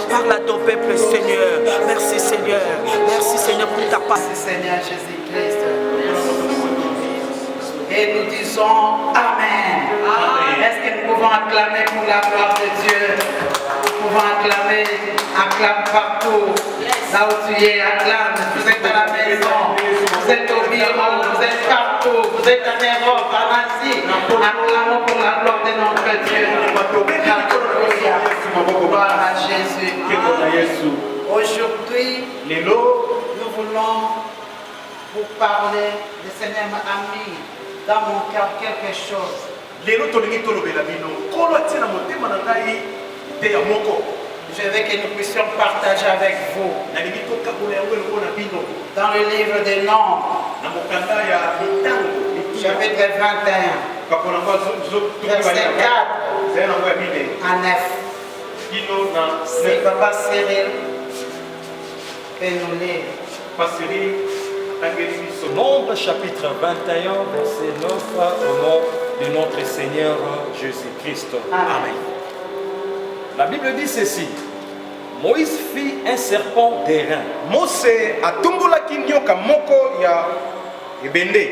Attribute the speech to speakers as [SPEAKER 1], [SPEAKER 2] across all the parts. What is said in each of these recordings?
[SPEAKER 1] Parle à ton peuple, Seigneur. Merci, Seigneur. Merci, Seigneur, pour ta parole.
[SPEAKER 2] Seigneur Jésus-Christ. Et nous disons Amen. Amen. Est-ce que nous pouvons acclamer pour la gloire de Dieu? Nous pouvons acclamer, acclame partout. Là où tu es, acclame. Vous êtes à la maison, vous êtes au bureau, vous êtes partout, vous êtes à Europe, à Nancy. Acclamons pour la gloire de notre Dieu. Gloire à Jésus. Aujourd'hui, nous voulons vous parler. Le Seigneur m'a mis dans mon cœur quelque chose. Je veux que nous puissions partager avec vous. Dans le livre des Nombres, chapitre 21, verset 4 à 9. C'est Papa Cyril peut nous lire.
[SPEAKER 3] Nombre chapitre 21, verset 9, au nom de notre Seigneur Jésus-Christ. Amen. La Bible dit ceci. Moïse fit un serpent d'airain.
[SPEAKER 4] Mose atumbulaki nyoka moko ya ebende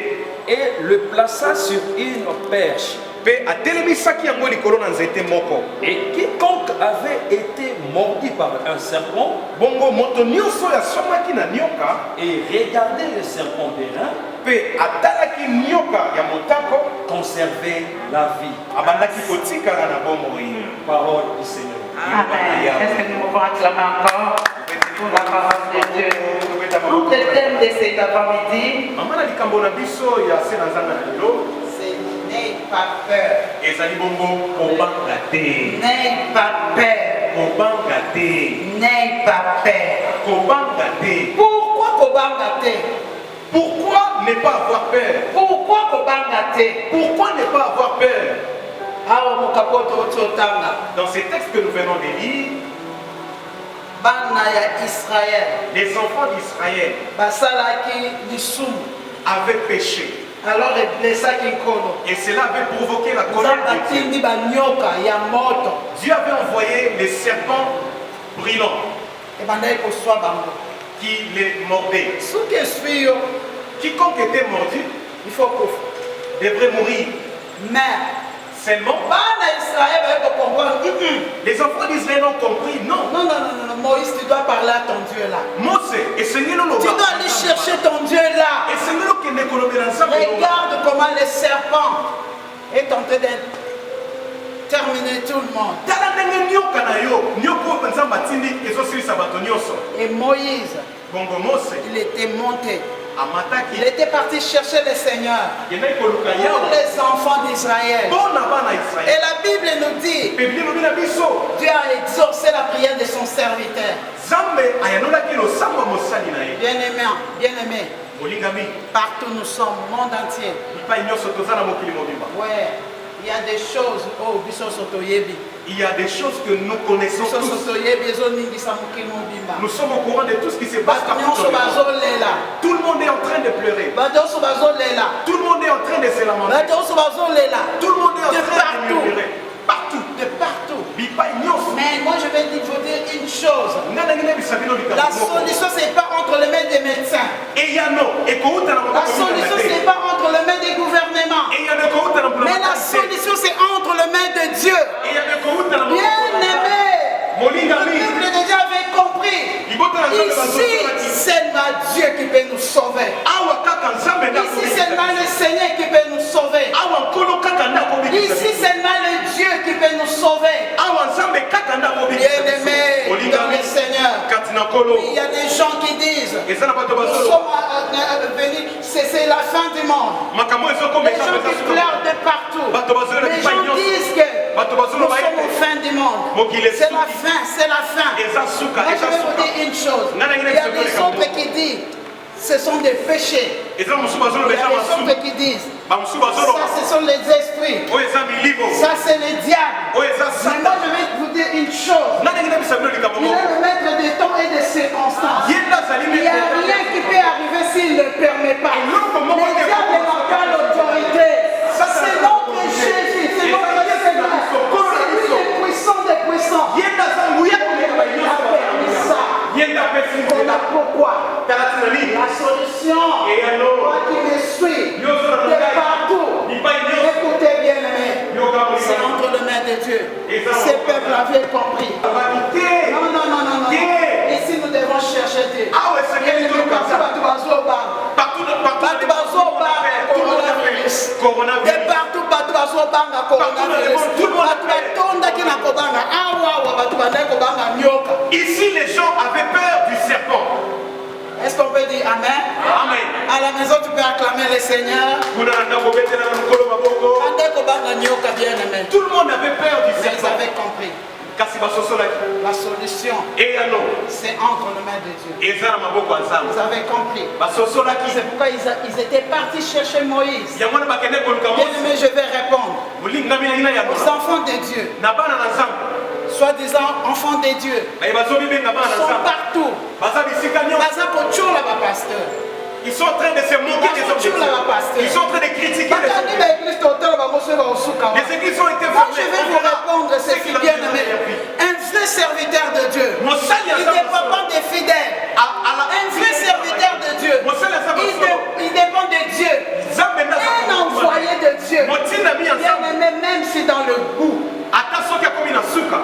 [SPEAKER 3] Et le plaça sur une perche.
[SPEAKER 4] pe atelemisaki yango likolo na nzete moko.
[SPEAKER 3] Et quiconque avait été mordu par un serpent
[SPEAKER 4] Bongo moto nyonso ya somaki na nyoka
[SPEAKER 3] et regardait le serpent d'airain
[SPEAKER 4] pe atalaki nyoka ya motako
[SPEAKER 3] conservait la vie.
[SPEAKER 4] abandaki kotikala na bomoi.
[SPEAKER 3] Parole du Seigneur.
[SPEAKER 2] Amen. Est-ce que nous pouvons acclamer encore pour la parole de Dieu? Donc, le thème de cet après-midi,
[SPEAKER 4] Mama na likambo na biso ya se na nzanga na lelo
[SPEAKER 2] c'est n'aie pas peur.
[SPEAKER 4] ezali bongo kobanga te.
[SPEAKER 2] N'aie pas peur.
[SPEAKER 4] Kobanga te.
[SPEAKER 2] N'aie pas peur.
[SPEAKER 4] Kobanga te.
[SPEAKER 2] Pourquoi kobanga te?
[SPEAKER 4] Pourquoi ne pas avoir peur?
[SPEAKER 2] Pourquoi kobanga te?
[SPEAKER 4] Pourquoi ne pas avoir peur?
[SPEAKER 2] Awa mokapoto ototanga.
[SPEAKER 4] Dans ces textes que nous venons de lire,
[SPEAKER 2] Bana ya Israël.
[SPEAKER 4] les enfants d'Israël
[SPEAKER 2] Basalaki lisumu.
[SPEAKER 4] avaient péché.
[SPEAKER 2] Alors eblesaki nkolo.
[SPEAKER 4] Et cela avait provoqué la colère
[SPEAKER 2] Nzambe
[SPEAKER 4] de Dieu.
[SPEAKER 2] atindi banyoka ya moto.
[SPEAKER 4] Dieu avait envoyé les serpents brûlants
[SPEAKER 2] Ebandaki koswa bango.
[SPEAKER 4] qui les mordaient.
[SPEAKER 2] Soki eswi yo,
[SPEAKER 4] Quiconque était mordu
[SPEAKER 2] il faut kufa.
[SPEAKER 4] devrait mourir.
[SPEAKER 2] Mais
[SPEAKER 4] Seulement,
[SPEAKER 2] bana Israël va comprendre.
[SPEAKER 4] les enfants d'Israël ont compris, non.
[SPEAKER 2] Non, non, non, non, Moïse, tu dois parler à ton Dieu là.
[SPEAKER 4] Mose, et Seigneur
[SPEAKER 2] Tu dois aller chercher ton Dieu là.
[SPEAKER 4] Et Seigneur qui n'est ensemble.
[SPEAKER 2] Regarde comment le serpent est tenté de terminer tout le monde. Et Moïse,
[SPEAKER 4] Bongo Mose,
[SPEAKER 2] il était monté.
[SPEAKER 4] amataki,
[SPEAKER 2] Il était parti chercher le Seigneur
[SPEAKER 4] yenai
[SPEAKER 2] pour
[SPEAKER 4] koluka yawa,
[SPEAKER 2] les enfants d'Israël.
[SPEAKER 4] bona bana
[SPEAKER 2] Et
[SPEAKER 4] Israël.
[SPEAKER 2] la Bible nous dit,
[SPEAKER 4] Biblia lobi na biso,
[SPEAKER 2] Dieu a exaucé la prière de son serviteur.
[SPEAKER 4] Zambe ayanolaki losambo mosali na ye.
[SPEAKER 2] Bien-aimé, bien-aimé,
[SPEAKER 4] Molingami,
[SPEAKER 2] partout nous sommes, monde entier.
[SPEAKER 4] bipai nyonso toza na mokili mobimba.
[SPEAKER 2] Ouais, il y a des choses, oh, biso sotoyebi.
[SPEAKER 4] Il y a des choses que nous connaissons
[SPEAKER 2] Biso
[SPEAKER 4] tous.
[SPEAKER 2] sotoyebi, ezo ningisa mokili mobimba.
[SPEAKER 4] Nous sommes au courant de tout ce qui se passe
[SPEAKER 2] Bato
[SPEAKER 4] partout
[SPEAKER 2] nyonso
[SPEAKER 4] dans le monde.
[SPEAKER 2] bazolela.
[SPEAKER 4] Tout le monde est en train de pleurer.
[SPEAKER 2] Bato nyonso bazolela.
[SPEAKER 4] Tout le monde est en train de se lamenter.
[SPEAKER 2] Bato nyonso bazolela.
[SPEAKER 4] Tout le monde est en
[SPEAKER 2] De
[SPEAKER 4] train de
[SPEAKER 2] partout.
[SPEAKER 4] murmurer. Partout.
[SPEAKER 2] De partout.
[SPEAKER 4] Bipai nyonso.
[SPEAKER 2] Mais moi je vais vous dire une chose.
[SPEAKER 4] Ngana ngine bisabino
[SPEAKER 2] La
[SPEAKER 4] likambo moko.
[SPEAKER 2] solution c'est pas entre les mains des médecins.
[SPEAKER 4] Et yano, et kouta na
[SPEAKER 2] La solution c'est pas entre les mains des gouvernements.
[SPEAKER 4] Et yano kouta na
[SPEAKER 2] Mais la solution c'est entre les mains de Dieu.
[SPEAKER 4] Et yano kouta na
[SPEAKER 2] Bien-aimé, le
[SPEAKER 4] Molingami.
[SPEAKER 2] peuple déjà avait compris. Ici, c'est seulement Dieu qui peut nous sauver.
[SPEAKER 4] Awa kaka nzambe na
[SPEAKER 2] Ici, c'est seulement le Seigneur qui peut nous sauver.
[SPEAKER 4] Awa kolo kaka na ko
[SPEAKER 2] Ici, c'est seulement le Dieu qui peut nous sauver.
[SPEAKER 4] Awa nzambe kaka na ko
[SPEAKER 2] Bien-aimé dans le Seigneur.
[SPEAKER 4] katina kolo.
[SPEAKER 2] Il y a des gens qui disent,
[SPEAKER 4] Eza na bato
[SPEAKER 2] nous
[SPEAKER 4] bazolo.
[SPEAKER 2] sommes venus, c'est la fin du monde.
[SPEAKER 4] Makambo ezoko
[SPEAKER 2] Les
[SPEAKER 4] meka
[SPEAKER 2] gens qui pleurent de partout. Les gens disent que nous sommes au fin du monde. C'est la fin, c'est la fin. Moi, je vais vous dire une chose. Il y a des autres qui disent, ce sont des péchés. Il y a des autres qui disent, ce sont les esprits. Ça, c'est les diables. Mais moi, je vais vous dire une chose. Il est le maître des temps et des circonstances. Il n'y a rien qui peut arriver s'il ne le permet pas. Les diables n'ont pas l'autorité. C'est notre Jésus, c'est notre Seigneur. C'est lui le puissant des puissants. Il a permis ça. Voilà pourquoi la solution, toi qui me suis, de partout, écoutez bien aimé, c'est entre les mains de Dieu. Ces peuples avaient compris. Non. Ici nous devons chercher Dieu.
[SPEAKER 4] Ici, les gens avaient peur du serpent.
[SPEAKER 2] Est-ce qu'on peut dire Amen?
[SPEAKER 4] Amen.
[SPEAKER 2] À la maison, tu peux acclamer le Seigneur.
[SPEAKER 4] Tout le monde avait peur du
[SPEAKER 2] Vous
[SPEAKER 4] serpent.
[SPEAKER 2] avez compris. La solution, c'est entre les mains de Dieu. Vous avez compris. C'est pourquoi ils étaient partis chercher Moïse. Bien aimé, je vais répondre. Aux enfants de Dieu, soi-disant enfants de Dieu, sont partout.
[SPEAKER 4] Ils sont en train de se moquer des hommes. Ils sont en train de critiquer les hommes. Les églises ont été
[SPEAKER 2] Moi,
[SPEAKER 4] fermées.
[SPEAKER 2] je vais vous répondre, c'est si bien aimé. Un vrai serviteur de Dieu, il ne dépend pas des fidèles. Un vrai serviteur de Dieu, il dépend de Dieu. Un envoyé de Dieu, bien aimé, même si dans le bout,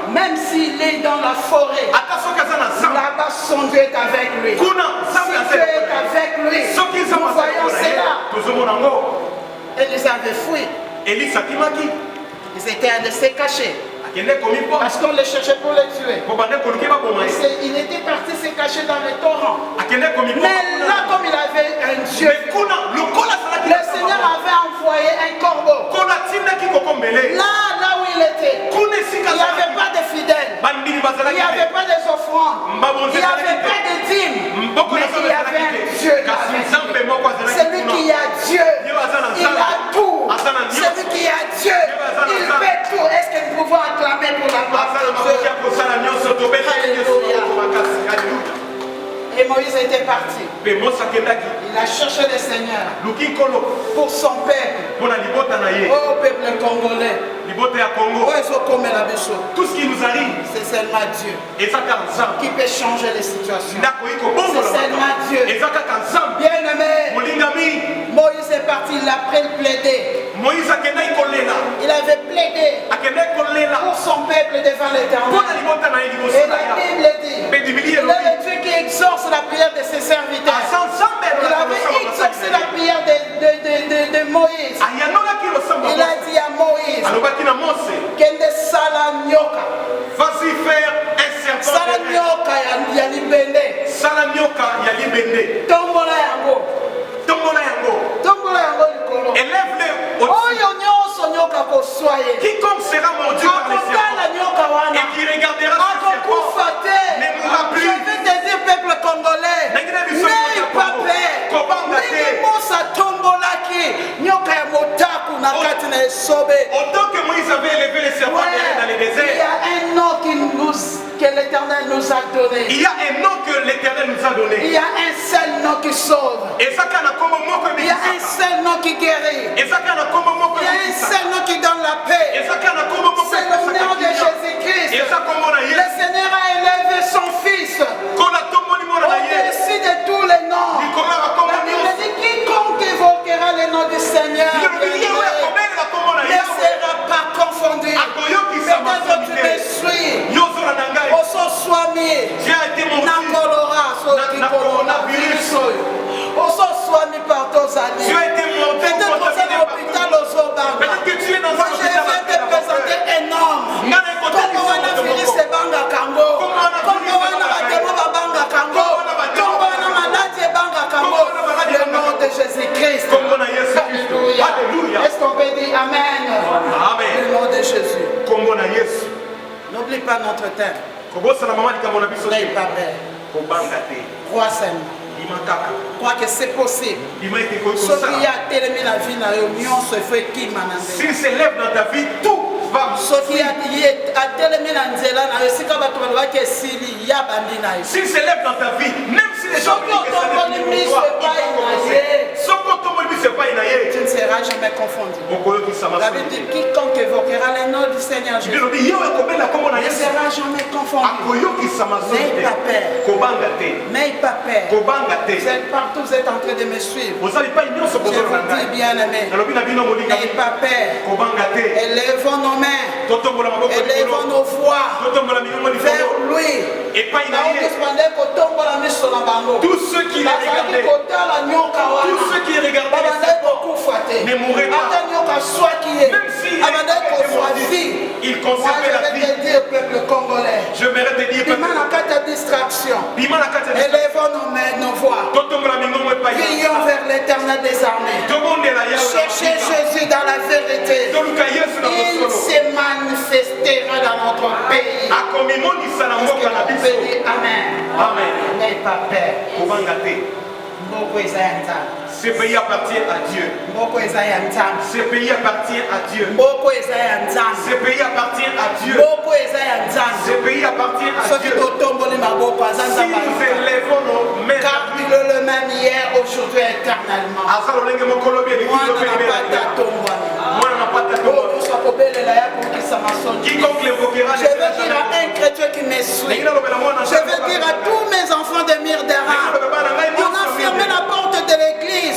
[SPEAKER 2] même s'il est dans la forêt, là-bas son Dieu est avec lui. Si Dieu est avec lui, nous voyons cela. Et ils avaient fui. Ils étaient allés se cacher. Parce qu'on les cherchait pour les tuer. Il était parti se cacher dans les torrents. Mais là, comme il avait un Dieu, le Seigneur avait envoyé un corbeau. Là où il était, il n'y avait pas de fidèles. Il n'y avait pas des offrandes. Il n'y avait pas de dîmes. Mais il y avait un Dieu là. Celui qui a Dieu, il a tout. Celui qui a Dieu, il fait tout. Est-ce que nous pouvons acclamer pour la gloire de Dieu? Alléluia. Et Moïse était parti. Il a cherché le Seigneur pour son peuple. Oh peuple congolais.
[SPEAKER 4] Tout ce qui nous arrive,
[SPEAKER 2] c'est seulement Dieu qui peut changer les situations. C'est seulement Dieu. Bien aimé, Moïse est parti, il a plaidé. Il avait plaidé pour son peuple devant l'Éternel. Et la Bible dit, il est le Dieu qui exauce la prière de ses serviteurs. Il avait exaucé la prière de Moïse. Il a dit à Moïse, Kende Salanyoka.
[SPEAKER 4] Vas-y faire un serpent.
[SPEAKER 2] Salanyoka ya libende.
[SPEAKER 4] Salanyoka ya libende.
[SPEAKER 2] Tombola yango.
[SPEAKER 4] Tombola yango.
[SPEAKER 2] Tombola yango likolo.
[SPEAKER 4] Élève-le au
[SPEAKER 2] Oyo nyoso nyoka koswaye.
[SPEAKER 4] Quiconque sera mordu par les serpents et qui regardera ce serpent ne mourra plus.
[SPEAKER 2] Je vais te dire, peuple congolais, n'aie pas peur. Mosa tombolaki nyoka ya motaku na kati na esobe.
[SPEAKER 4] Autant que Moïse avait élevé les serpents dans les déserts,
[SPEAKER 2] il y a un nom que l'Éternel nous a donné.
[SPEAKER 4] Il y a un nom que l'Éternel nous a donné.
[SPEAKER 2] Il y a un seul nom qui sauve. Il y a un seul nom qui guérit. Il y a un seul nom qui donne la paix. C'est le nom de Jésus-Christ. Le Seigneur a élevé son Fils au-dessus de tous les noms. La Bible dit quiconque évoquera le nom du Seigneur ne sera pas confondu. Peut-être tu me suis. Oso swami nakolora soki coronavirus oyo. Oso swami par tes années. Peut-être que c'est l'hôpital Ozobanga. Moi je vais te présenter un homme. Comme wana virus ebanga kango. Comme wana batemo babanga kango. Comme wana maladie ebanga kango. Le nom de Jésus-Christ. Alléluia. Est-ce qu'on peut dire Amen?
[SPEAKER 4] Amen.
[SPEAKER 2] Le nom de Jésus. N'oublie pas notre thème. N'aie pas peur. Crois seulement. Crois que c'est possible. Ce qui a télé la vie, se fait qui
[SPEAKER 4] s'il se lève dans ta vie, tout va.
[SPEAKER 2] Ce qui a télé la nzela,
[SPEAKER 4] s'il se lève dans ta vie, même si les gens disent que ça n'est plus pour toi,
[SPEAKER 2] tu ne seras jamais confondu. La Bible dit quiconque évoquera les noms du Seigneur Jésus ne sera jamais confondu. N'aie pas peur. N'aie pas peur. Vous êtes partout, vous êtes en train de me suivre. Je vous dis bien aimé. N'aie pas peur. Élevons nos mains. Élevons nos voix vers lui.
[SPEAKER 4] Tous ceux qui les regardaient, ne mourraient pas. Même si ils conservaient la vie.
[SPEAKER 2] Peuple congolais.
[SPEAKER 4] Je mérite de dire
[SPEAKER 2] distraction. Élevons nos voix. Prions vers l'Éternel des armées. Cherchez Jésus dans la vérité. Il se manifestera dans notre pays. Amen. N'ayez pas peur.
[SPEAKER 4] Ce pays appartient à Dieu. Ce pays appartient à Dieu. Ce pays appartient à Dieu. Ce pays appartient à Dieu. Si nous élevons nos mains,
[SPEAKER 2] car il est le même hier, aujourd'hui, éternellement.
[SPEAKER 4] Quiconque l'évoquera,
[SPEAKER 2] je veux dire à un chrétien qui me suit, je veux dire à tous mes enfants de Mirdera, on a fermé la porte de l'église,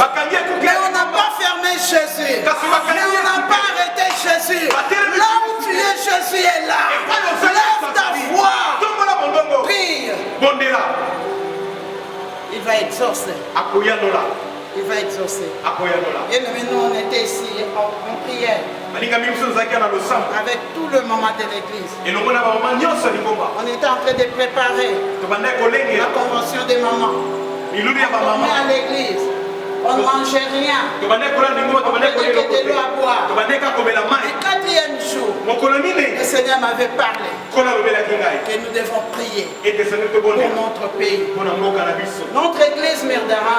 [SPEAKER 2] mais on n'a pas fermé Jésus, mais on n'a pas arrêté Jésus. Là où tu es, Jésus est là. Lève ta voix, prie. Il va exaucer. Il va exaucer. Et nous, on était ici en prière avec tout le moment de l'église. On était en train de préparer la convention des mamans. On est à l'église. On ne mangeait rien. On prenait que de l'eau à boire. Le quatrième jour, le Seigneur m'avait parlé que nous devons prier pour notre pays. Notre église Mirdera,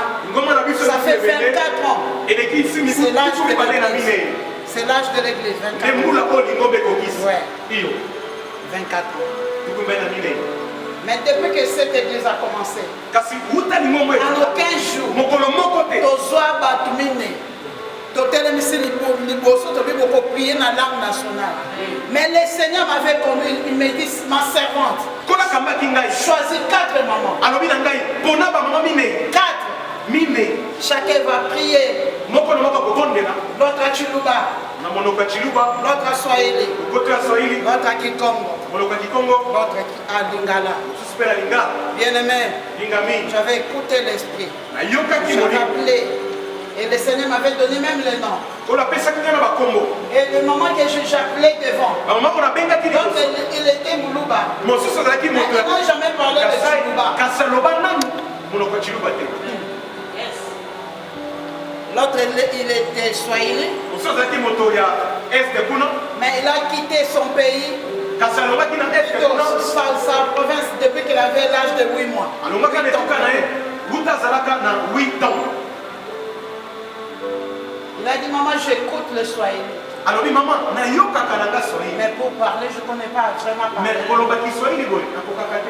[SPEAKER 2] ça fait 24 ans. C'est l'âge de l'église. C'est l'âge de l'église, 24 ans. Ouais. 24 ans. Mais depuis que cette église a commencé, en aucun jour, Tozoa Batumine, prier dans la langue nationale. Mais le Seigneur m'avait conduit, il me dit, ma servante, choisis 4 mamans. 4. Chacun va prier. L'autre à Chiluba, l'autre à Swahili, l'autre à Kikongo, l'autre à Lingala. Bien aimé, j'avais écouté l'esprit. J'avais appelé. Et le Seigneur m'avait donné même le nom. Et le moment que j'appelais devant, donc il était Moulouba. Mais il n'a jamais parlé de Chiluba. L'autre, il était Swahili. Mais il a quitté son pays, sa province, depuis qu'il avait l'âge de 8 mois. Il a dit, maman, j'écoute le Swahili. Mais pour parler, je ne connais pas vraiment parler.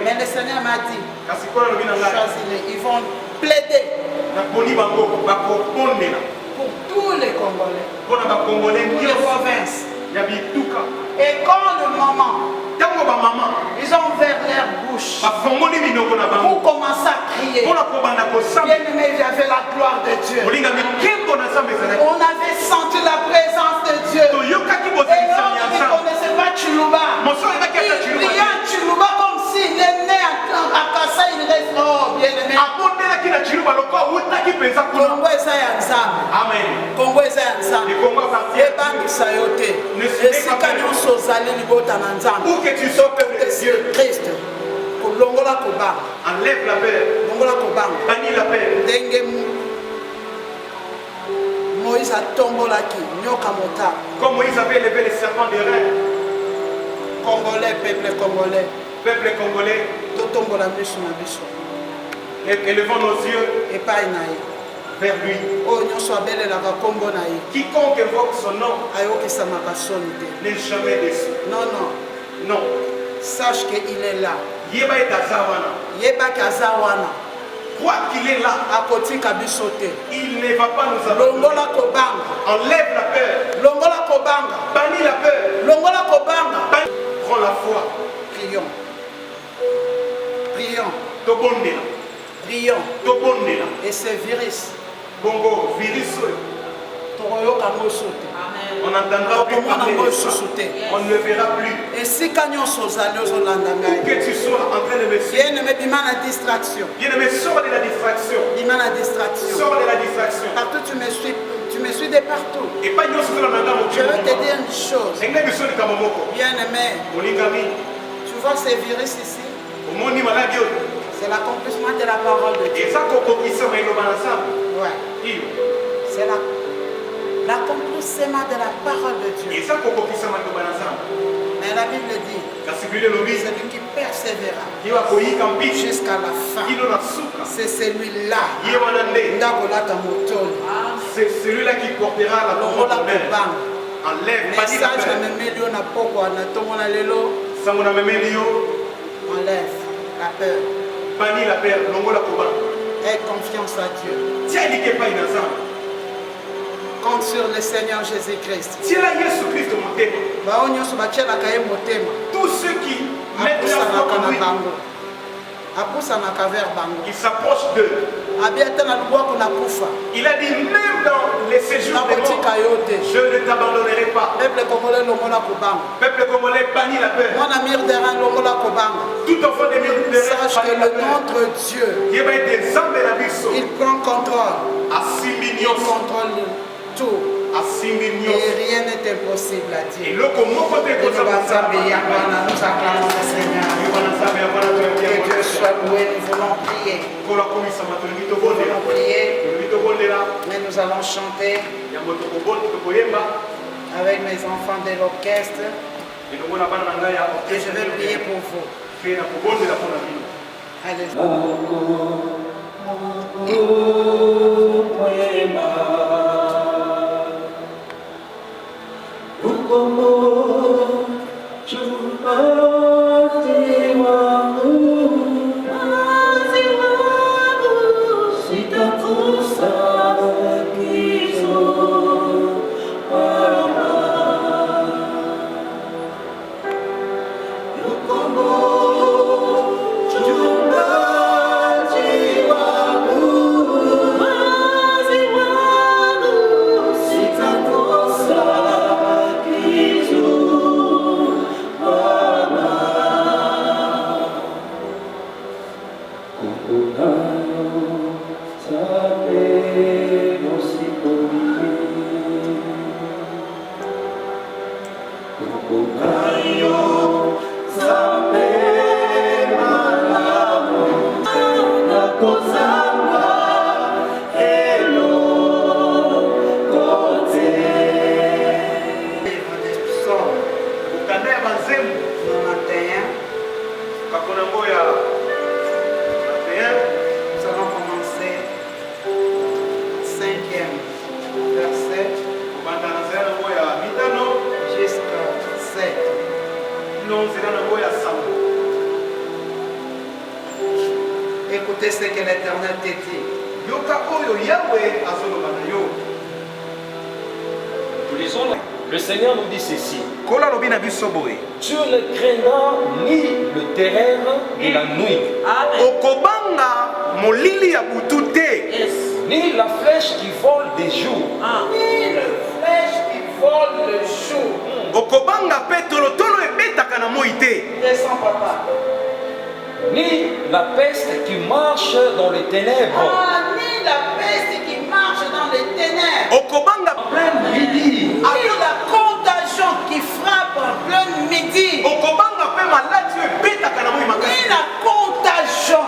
[SPEAKER 2] Mais le Seigneur m'a dit, choisis-les, ils vont plaider pour tous les Congolais, pour les provinces. Et quand le moment, ils ont ouvert leur bouche pour commencer à crier. Bien aimé, il y avait la gloire de Dieu. On avait senti la présence de Dieu. Et l'autre ne connaissait pas Chiluba. Il priait à Chiluba comme s'il est né à Kassa, il reste. Oh, bien aimé. Congo eza ya nzambe. Congo eza ya nzambe. Ebangisa yo te. Esika nyonso ozali libota na nzambe. Christ. Kolongola kobanga.
[SPEAKER 4] Enlève la paix.
[SPEAKER 2] Longola kobanga.
[SPEAKER 4] Bannis la paix.
[SPEAKER 2] Ndenge Moïse atombolaki nyoka mota.
[SPEAKER 4] Comme Moïse avait élevé les serpents des reins.
[SPEAKER 2] Congolais, peuple congolais.
[SPEAKER 4] Peuple congolais.
[SPEAKER 2] Totombola biso na biso.
[SPEAKER 3] élevons nos yeux
[SPEAKER 4] epai na ye
[SPEAKER 3] vers lui.
[SPEAKER 4] oyo nyonso abelelaka nkombo na ye
[SPEAKER 3] Quiconque évoque son nom
[SPEAKER 4] ayokisamaka soni te.
[SPEAKER 3] n'est jamais déçu.
[SPEAKER 4] Non, non,
[SPEAKER 3] Non.
[SPEAKER 4] sache qu'il est là.
[SPEAKER 3] Yeba est Azawana.
[SPEAKER 4] Yebaki aza wana
[SPEAKER 3] Crois qu'il est là.
[SPEAKER 4] akotika biso te.
[SPEAKER 3] Il ne va pas nous abandonner.
[SPEAKER 4] Longola kobanga,
[SPEAKER 3] Enlève la peur.
[SPEAKER 4] longola kobanga,
[SPEAKER 3] Bannis la peur.
[SPEAKER 4] longola kobanga.
[SPEAKER 3] Prends la foi.
[SPEAKER 4] Prions, prions,
[SPEAKER 3] Tobondela.
[SPEAKER 4] prions.
[SPEAKER 3] Tobondela.
[SPEAKER 4] Et ce virus,
[SPEAKER 3] Bongo, virus.
[SPEAKER 4] tokoyoka moso te.
[SPEAKER 3] On n'entendra plus
[SPEAKER 4] Tokomona
[SPEAKER 3] parler
[SPEAKER 4] ngo
[SPEAKER 3] de ça.
[SPEAKER 4] lisusu te.
[SPEAKER 3] On ne le verra plus.
[SPEAKER 4] Esika nyonso ozali ozolanda ngai.
[SPEAKER 3] Que tu sois en train de me suivre.
[SPEAKER 4] Bien-aimé, bima na distraction.
[SPEAKER 3] Bien-aimé, sors de la distraction.
[SPEAKER 4] Bima na distraction.
[SPEAKER 3] Sors de la distraction.
[SPEAKER 4] Partout tu me suis de partout.
[SPEAKER 3] Et pas nous sur la main.
[SPEAKER 4] Je veux te dire une chose. Bien-aimé, tu vois ces virus ici, c'est l'accomplissement de la parole de Dieu. Ouais. C'est l'accomplissement de la parole de Dieu. Mais la Bible dit, celui qui persévéra jusqu'à la fin, c'est celui-là.
[SPEAKER 3] C'est celui-là qui portera la parole de Dieu. Enlève,
[SPEAKER 4] message na memeli na poko na tongo na lelo. Enlève la peur.
[SPEAKER 3] Bannis la peur, longola koba.
[SPEAKER 4] Aie confiance à Dieu.
[SPEAKER 3] Tiens, n'y pas une ensemble.
[SPEAKER 4] Compte sur le Seigneur Jésus-Christ.
[SPEAKER 3] Tous ceux qui mettent leur foi en lui, il s'approche d'eux. Il a dit même dans les séjours des morts, je ne t'abandonnerai pas. Peuple congolais, bannis la peur. Tout enfant de Mirderin,
[SPEAKER 4] sache que notre Dieu, il prend contrôle. Il contrôle tout. Et rien n'est impossible à Dieu. Nous acclamons le Seigneur. Que Dieu soit loué, nous voulons prier. Mais nous allons chanter avec mes enfants de l'orchestre. Et je vais prier pour vous. Allez. Écoutez ce que l'Éternel te dit.
[SPEAKER 3] Nous lisons, le Seigneur nous dit ceci. Tu ne craindras ni le terreur ni la nuit, ni la flèche qui vole des jours.
[SPEAKER 4] Ni la flèche qui vole le jour. Descends, papa.
[SPEAKER 3] Ni la peste qui marche dans les ténèbres.
[SPEAKER 4] Ni la peste qui marche dans les ténèbres.
[SPEAKER 3] Midi.
[SPEAKER 4] Ni la contagion qui frappe en plein midi. Ni la contagion.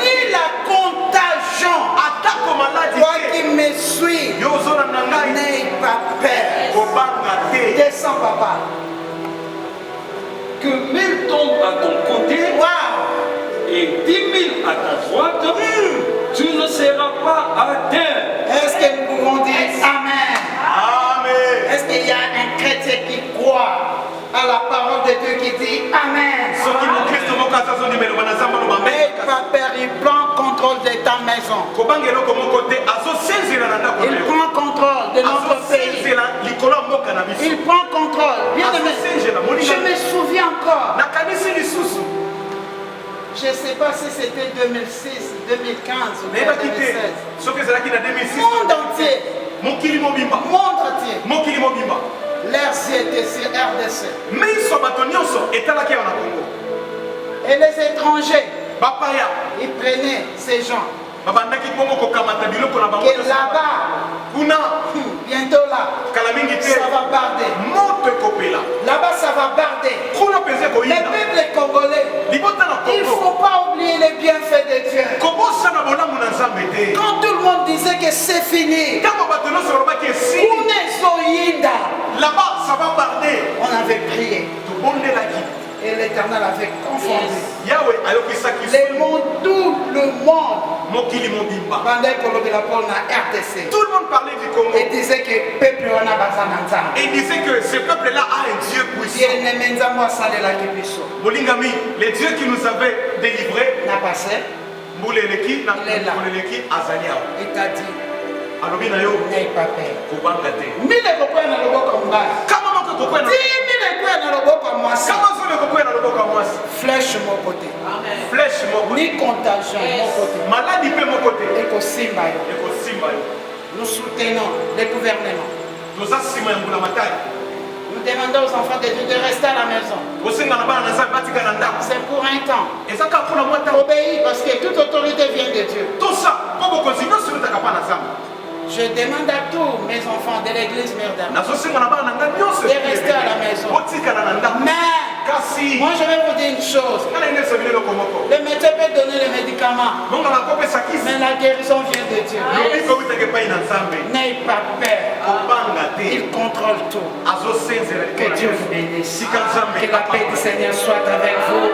[SPEAKER 4] Ni la contagion. Toi qui me suis, n'aie pas peur. Descends, papa.
[SPEAKER 3] Que 1000 tombent à ton côté
[SPEAKER 4] Wow.
[SPEAKER 3] et et 10 000 à ta droite, tu ne seras pas atteint.
[SPEAKER 2] Est-ce que nous pouvons dire Amen?
[SPEAKER 4] Amen.
[SPEAKER 2] Est-ce qu'il y a un chrétien qui croit à la parole de Dieu qui dit Amen? Mais Père, il prend contrôle de ta maison. Il prend contrôle de notre pays. Il prend contrôle. Bien aimé, je me souviens encore. Je ne sais pas si c'était 2006, 2015 ou 2016. Monde entier. Monde entier. Leurs yeux étaient sur RDC. Et les étrangers, ils prenaient ces gens. Que là-bas, bientôt là, ça va barder. Là-bas, ça va barder. Les peuples congolais, il ne faut pas oublier les bienfaits de Dieu. Quand tout le monde disait que c'est fini,
[SPEAKER 4] là-bas, ça va barder.
[SPEAKER 2] On avait prié. Et l'Éternel avait confondu les mondes, tout le monde. Pendant que la parole na RDC,
[SPEAKER 4] Tout le monde parlait du Congo.
[SPEAKER 2] et disait que le peuple on a besoin
[SPEAKER 4] Et il disait que ce peuple-là a un Dieu puissant. Bolingami, les dieux qui nous avaient délivrés,
[SPEAKER 2] n'a passé.
[SPEAKER 4] Mouleleki, Azalia.
[SPEAKER 2] Il t'a dit,
[SPEAKER 4] Alobina yo,
[SPEAKER 2] n'aie pas peur.
[SPEAKER 4] Kobangate.
[SPEAKER 2] 1000 copains dans le beau combat.
[SPEAKER 4] Comment on peut couper
[SPEAKER 2] 10 000 copains dans le beau combat.
[SPEAKER 4] Comment on peut couper dans le boca?
[SPEAKER 2] Flèche mon côté.
[SPEAKER 4] Flèche mon côté.
[SPEAKER 2] Ni contagion mon côté.
[SPEAKER 4] Maladie peut mon côté.
[SPEAKER 2] Et qu'au Simba. Nous soutenons le gouvernement.
[SPEAKER 4] Nous assumons pour la bataille.
[SPEAKER 2] Nous demandons aux enfants de Dieu de rester à la maison. C'est pour un temps. Obéis parce que toute autorité vient de Dieu.
[SPEAKER 4] Tout ça,
[SPEAKER 2] je demande à tous mes enfants de l'église Myrdam de rester à la maison. Mais moi je vais vous dire une chose. Le médecin peut donner les médicaments, mais la guérison vient de Dieu. N'ayez pas peur. Il contrôle tout. Que Dieu vous bénisse. Que la paix du Seigneur soit avec vous.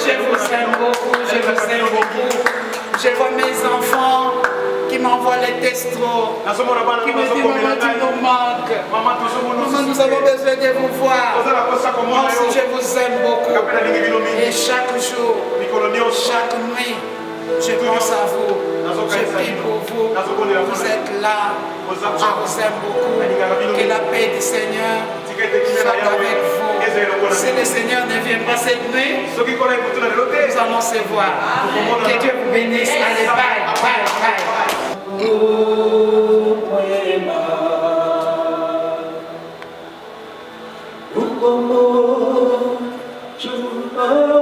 [SPEAKER 2] Je vous aime beaucoup. Je vous aime beaucoup. Je vois mes enfants qui m'envoient les textos, qui me disent maman, tu nous manques. Maman, nous avons besoin de vous voir. Moi aussi, je vous aime beaucoup. Et chaque jour, chaque nuit, je pense à vous. Je prie pour vous. Vous êtes là. Je vous aime beaucoup. Que la paix du Seigneur soit avec vous. Si le Seigneur ne vient pas cette nuit, nous allons se voir. Que Dieu vous bénisse. Allez, bye, bye, bye.
[SPEAKER 5] Oh, poema. Oh,